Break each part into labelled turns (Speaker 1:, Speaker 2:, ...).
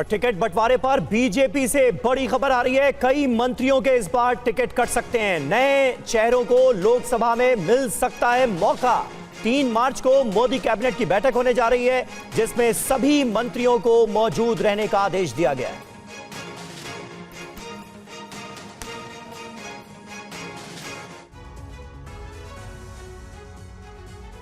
Speaker 1: Ticket बंटवारे पर BJP से बड़ी खबर आ रही है। कई मंत्रियों के इस बार टिकट कट सकते हैं। नए चेहरों को लोकसभा में मिल सकता है मौका। 3 मार्च को मोदी कैबिनेट की बैठक होने जा रही है, जिसमें सभी मंत्रियों को मौजूद रहने का आदेश दिया गया है।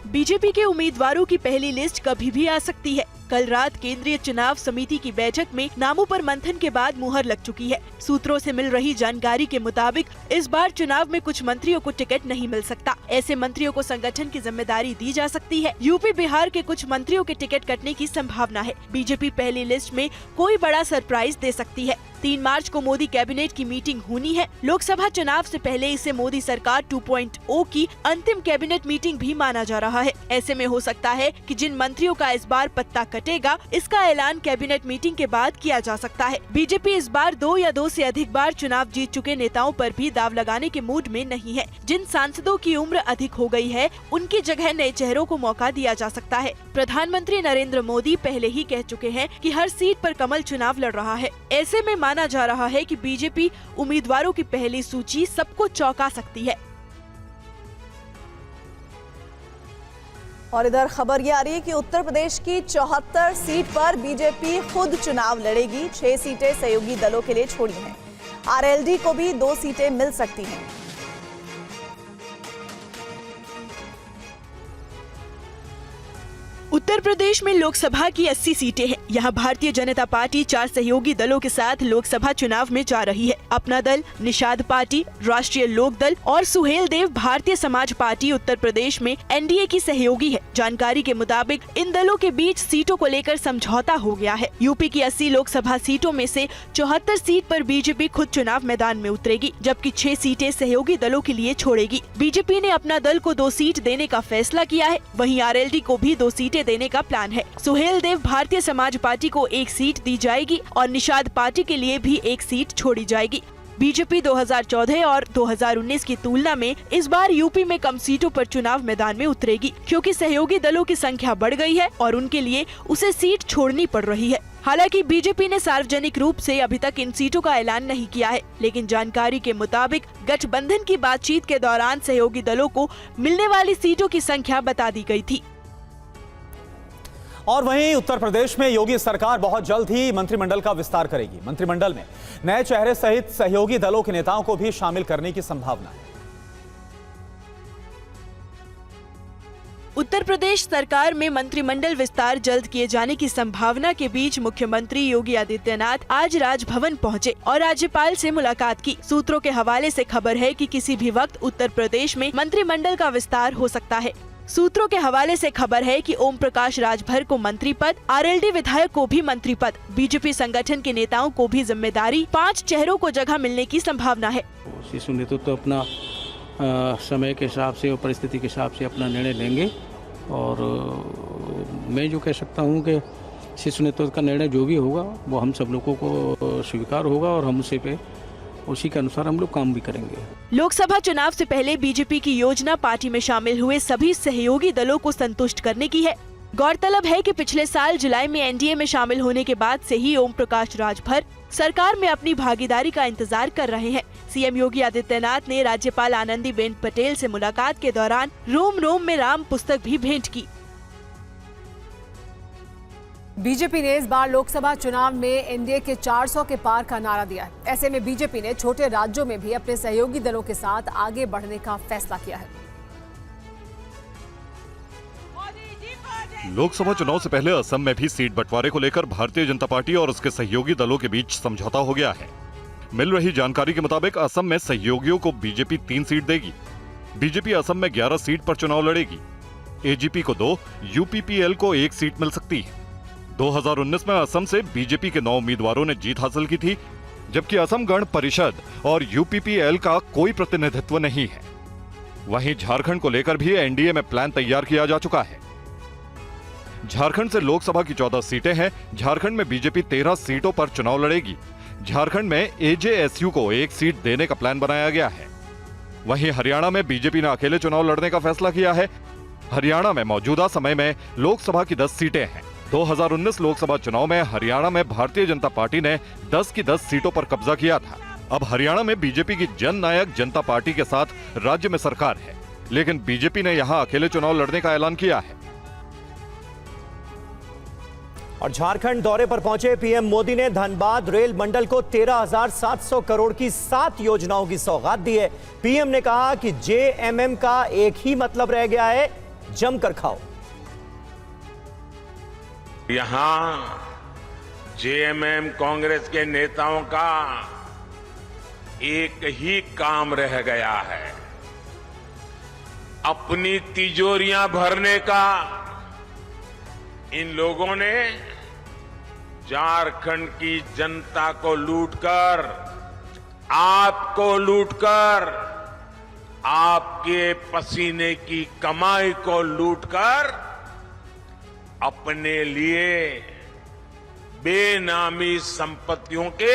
Speaker 2: बीजेपी के उम्मीदवारों की पहली लिस्ट कभी भी आ सकती है। कल रात केंद्रीय चुनाव समिति की बैठक में नामों पर मंथन के बाद मुहर लग चुकी है। सूत्रों से मिल रही जानकारी के मुताबिक इस बार चुनाव में कुछ मंत्रियों को टिकट नहीं मिल सकता। ऐसे मंत्रियों को संगठन की जिम्मेदारी दी जा सकती है। यूपी बिहार के कुछ मंत्रियों के टिकट कटने की संभावना है। बीजेपी पहली लिस्ट में कोई बड़ा सरप्राइज दे सकती है। 3 मार्च को मोदी कैबिनेट की मीटिंग होनी है। लोकसभा चुनाव से पहले इसे मोदी सरकार 2.0 की अंतिम कैबिनेट मीटिंग भी माना जा रहा है। ऐसे में हो सकता है कि जिन मंत्रियों का इस बार पत्ता कटेगा, इसका ऐलान कैबिनेट मीटिंग के बाद किया जा सकता है। बीजेपी इस बार 2 या 2 से अधिक बार चुनाव जीत चुके नेताओं पर भी दाव लगाने के मूड में नहीं है। जिन सांसदों की उम्र अधिक हो गई है, उनकी जगह नए चेहरों को मौका दिया जा सकता है। प्रधानमंत्री नरेंद्र मोदी पहले ही कह चुके हैं कि हर सीट पर कमल चुनाव लड़ रहा है। ऐसे में माना जा रहा है कि बीजेपी उम्मीदवारों की पहली सूची सबको चौंका सकती है।
Speaker 3: और इधर खबर ये आ रही है कि उत्तर प्रदेश की 74 सीट पर बीजेपी खुद चुनाव लड़ेगी। 6 सीटें सहयोगी दलों के लिए छोड़ी हैं। आरएलडी को भी 2 सीटें मिल सकती हैं।
Speaker 2: उत्तर प्रदेश में लोकसभा की 80 सीटें हैं। यहाँ भारतीय जनता पार्टी 4 सहयोगी दलों के साथ लोकसभा चुनाव में जा रही है। अपना दल, निषाद पार्टी, राष्ट्रीय लोक दल और सुहेल देव भारतीय समाज पार्टी उत्तर प्रदेश में एनडीए की सहयोगी है। जानकारी के मुताबिक इन दलों के बीच सीटों को लेकर समझौता हो गया है। यूपी की 80 लोकसभा सीटों में से 74 सीट पर बीजेपी खुद चुनाव मैदान में उतरेगी, जबकि 6 सीटें सहयोगी दलों के लिए छोड़ेगी। बीजेपी ने अपना दल को 2 सीट देने का फैसला किया है। वहीं आरएलडी को भी 2 सीटें देने का प्लान है। सुहेल देव भारतीय समाज पार्टी को 1 सीट दी जाएगी और निषाद पार्टी के लिए भी 1 सीट छोड़ी जाएगी। बीजेपी 2014 और 2019 की तुलना में इस बार यूपी में कम सीटों पर चुनाव मैदान में उतरेगी, क्योंकि सहयोगी दलों की संख्या बढ़ गई है और उनके लिए उसे सीट छोड़नी पड़ रही है। हालांकि बीजेपी ने सार्वजनिक रूप से अभी तक इन सीटों का ऐलान नहीं किया है, लेकिन जानकारी के मुताबिक गठबंधन की बातचीत के दौरान सहयोगी दलों को मिलने वाली सीटों की संख्या बता दी गई थी।
Speaker 1: और वहीं उत्तर प्रदेश में योगी सरकार बहुत जल्द ही मंत्रिमंडल का विस्तार करेगी। मंत्रिमंडल में नए चेहरे सहित सहयोगी दलों के नेताओं को भी शामिल करने की संभावना है।
Speaker 2: उत्तर प्रदेश सरकार में मंत्रिमंडल विस्तार जल्द किए जाने की संभावना के बीच मुख्यमंत्री योगी आदित्यनाथ आज राजभवन पहुंचे और राज्यपाल से मुलाकात की। सूत्रों के हवाले से खबर है कि किसी भी वक्त उत्तर प्रदेश में मंत्रिमंडल का विस्तार हो सकता है। सूत्रों के हवाले से खबर है कि ओम प्रकाश राजभर को मंत्री पद, आरएलडी विधायक को भी मंत्री पद, बीजेपी संगठन के नेताओं को भी जिम्मेदारी, 5 चेहरों को जगह मिलने की संभावना है।
Speaker 4: शिशु नेतृत्व तो अपना समय के हिसाब से और परिस्थिति के हिसाब से अपना निर्णय लेंगे और मैं जो कह सकता हूँ कि शिशु नेतृत्व का निर्णय जो भी होगा वो हम सब लोगों को स्वीकार होगा और हम उसी के अनुसार हम लोग काम भी करेंगे।
Speaker 2: लोकसभा चुनाव से पहले बीजेपी की योजना पार्टी में शामिल हुए सभी सहयोगी दलों को संतुष्ट करने की है। गौरतलब है कि पिछले साल जुलाई में एनडीए में शामिल होने के बाद से ही ओम प्रकाश राजभर सरकार में अपनी भागीदारी का इंतजार कर रहे हैं। सीएम योगी आदित्यनाथ ने राज्यपाल आनंदीबेन पटेल से मुलाकात के दौरान रोम रोम में राम पुस्तक भी भेंट की।
Speaker 3: बीजेपी ने इस बार लोकसभा चुनाव में एनडीए के 400 के पार का नारा दिया है। ऐसे में बीजेपी ने छोटे राज्यों में भी अपने सहयोगी दलों के साथ आगे बढ़ने का फैसला किया है।
Speaker 5: लोकसभा चुनाव से पहले असम में भी सीट बंटवारे को लेकर भारतीय जनता पार्टी और उसके सहयोगी दलों के बीच समझौता हो गया है। मिल रही जानकारी के मुताबिक असम में सहयोगियों को बीजेपी 3 सीट देगी। बीजेपी असम में 11 सीट पर चुनाव लड़ेगी। एजीपी को 2, यूपीपीएल को 1 सीट मिल सकती है। 2019 में असम से बीजेपी के 9 उम्मीदवारों ने जीत हासिल की थी, जबकि असम गण परिषद और यूपीपीएल का कोई प्रतिनिधित्व नहीं है। वहीं झारखंड को लेकर भी एनडीए में प्लान तैयार किया जा चुका है। झारखंड से लोकसभा की 14 सीटें हैं। झारखंड में बीजेपी 13 सीटों पर चुनाव लड़ेगी। झारखंड में एजेएसयू को 1 सीट देने का प्लान बनाया गया है। वहीं हरियाणा में बीजेपी ने अकेले चुनाव लड़ने का फैसला किया है। हरियाणा में मौजूदा समय में लोकसभा की 10 सीटें हैं। 2019 लोकसभा चुनाव में हरियाणा में भारतीय जनता पार्टी ने 10 की 10 सीटों पर कब्जा किया था। अब हरियाणा में बीजेपी की जननायक जनता पार्टी के साथ राज्य में सरकार है, लेकिन बीजेपी ने यहां अकेले चुनाव लड़ने का ऐलान किया है।
Speaker 1: और झारखंड दौरे पर पहुंचे पीएम मोदी ने धनबाद रेल मंडल को 13,700 करोड़ की 7 योजनाओं की सौगात दी है। पीएम ने कहा कि जेएमएम का एक ही मतलब रह गया है, जमकर खाओ।
Speaker 6: यहां जेएमएम कांग्रेस के नेताओं का एक ही काम रह गया है, अपनी तिजोरियां भरने का। इन लोगों ने झारखंड की जनता को लूटकर, आपको लूटकर, आपके पसीने की कमाई को लूटकर अपने लिए बेनामी संपत्तियों के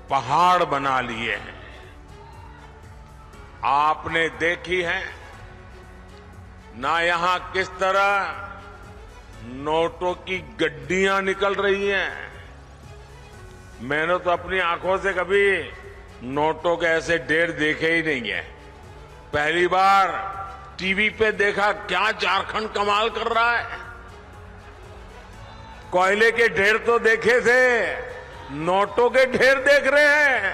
Speaker 6: पहाड़ बना लिए हैं। आपने देखी है ना यहां किस तरह नोटों की गड्डियां निकल रही हैं। मैंने तो अपनी आंखों से कभी नोटों के ऐसे ढेर देखे ही नहीं है। पहली बार टीवी पे देखा, क्या झारखंड कमाल कर रहा है। कोयले के ढेर तो देखे थे, नोटों के ढेर देख रहे हैं।